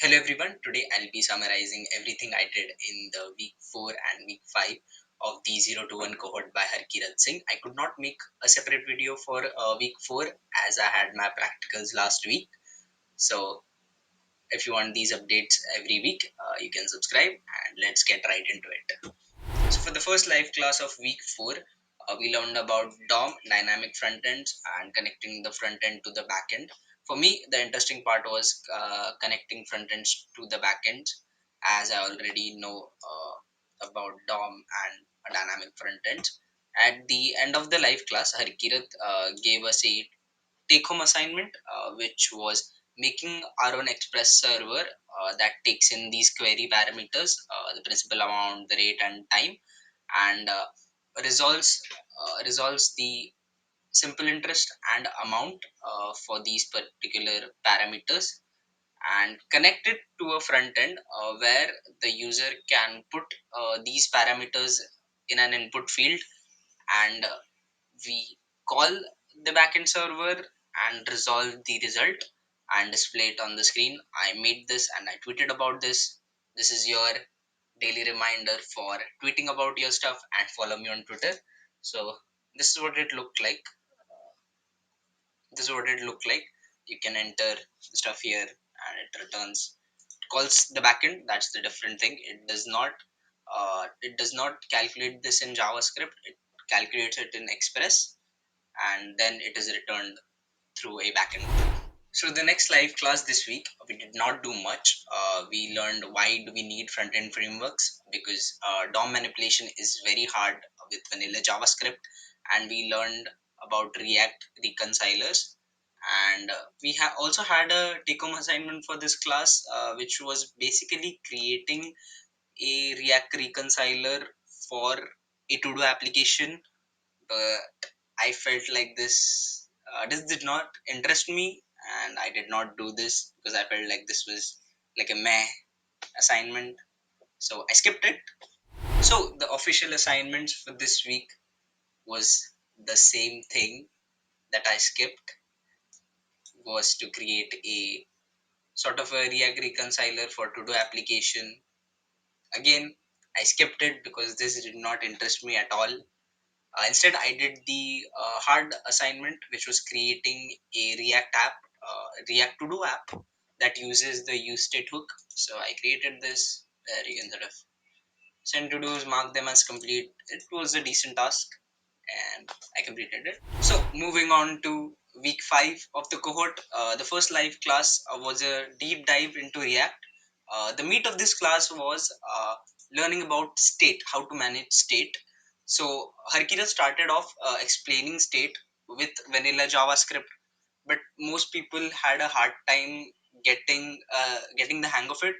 Hello everyone, today I'll be summarizing everything I did in the week 4 and week 5 of the 0 to 1 cohort by Harkirat Singh. I could not make a separate video for week 4 as I had my practicals last week. So if you want these updates every week, you can subscribe and let's get right into it. So for the first live class of week 4, we learned about DOM, dynamic front ends, and connecting the front end to the back end. For me, the interesting part was connecting front ends to the back end, as I already know about DOM and a dynamic front end. At the end of the live class, Harkirat gave us a take-home assignment, which was making our own Express server that takes in these query parameters, the principal amount, the rate, and time, and resolves the simple interest and amount for these particular parameters, and connect it to a front end where the user can put these parameters in an input field, and we call the backend server and resolve the result and display it on the screen. I made this and I tweeted about this. This is your daily reminder for tweeting about your stuff and follow me on Twitter. So this is what it looked like. This is what it looked like. You can enter the stuff here and it returns, calls the backend. That's the different thing. It does not calculate this in JavaScript. It calculates it in Express, and then it is returned through a backend. So the next live class this week, we did not do much. We learned why do we need front-end frameworks, because DOM manipulation is very hard with vanilla JavaScript, and we learned about React reconcilers. And we also had a take-home assignment for this class, which was basically creating a React reconciler for a to-do application. But I felt like this did not interest me, and I did not do this because I felt like this was like a meh assignment. So I skipped it. So the official assignments for this week was the same thing that I skipped, was to create a sort of a React reconciler for to-do application. Again, I skipped it because this did not interest me at all. Instead, I did the hard assignment, which was creating a React app, React to do app that uses the use state hook. So I created this where you can sort of send to dos, mark them as complete. It was a decent task and I completed it. So moving on to week 5 of the cohort, the first live class was a deep dive into React. The meat of this class was learning about state, how to manage state. So Harkira started off explaining state with vanilla JavaScript, but most people had a hard time getting the hang of it.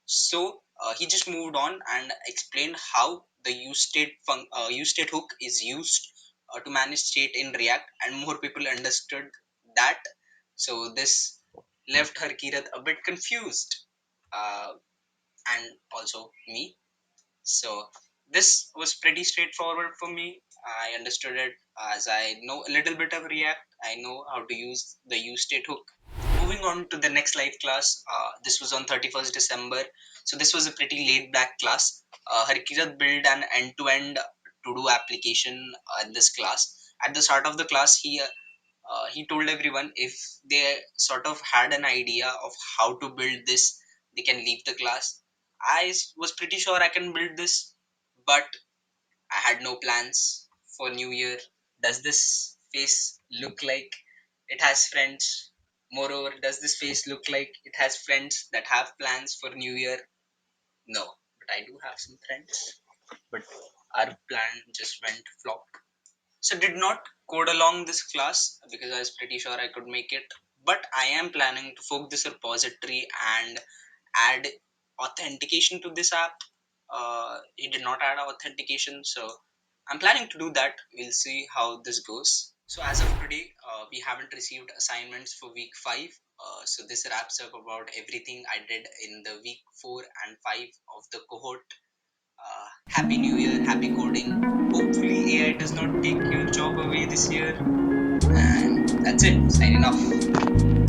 So he just moved on and explained how the use state hook is used to manage state in React, and more people understood that. So this left Harkirat a bit confused, uh, and also me. So this was pretty straightforward for me. I understood it as I know a little bit of React. I know how to use the use state hook. Moving on to the next live class, this was on 31st December. So this was a pretty laid back class. Harkirat built an end-to-end to-do application in this class. At the start of the class, he told everyone if they sort of had an idea of how to build this, they can leave the class. Was pretty sure I can build this, but I had no plans for New Year. Does this face look like it has friends? Moreover, does this face look like it has friends that have plans for New Year? No, but I do have some friends. But our plan just went flop. So did not code along this class because I was pretty sure I could make it. But I am planning to fork this repository and add authentication to this app. He did not add authentication, so I'm planning to do that. We'll see how this goes. So as of today, we haven't received assignments for week 5. So this wraps up about everything I did in the week 4 and 5 of the cohort. Happy New Year, happy coding. Hopefully AI does not take your job away this year. And that's it. Signing off.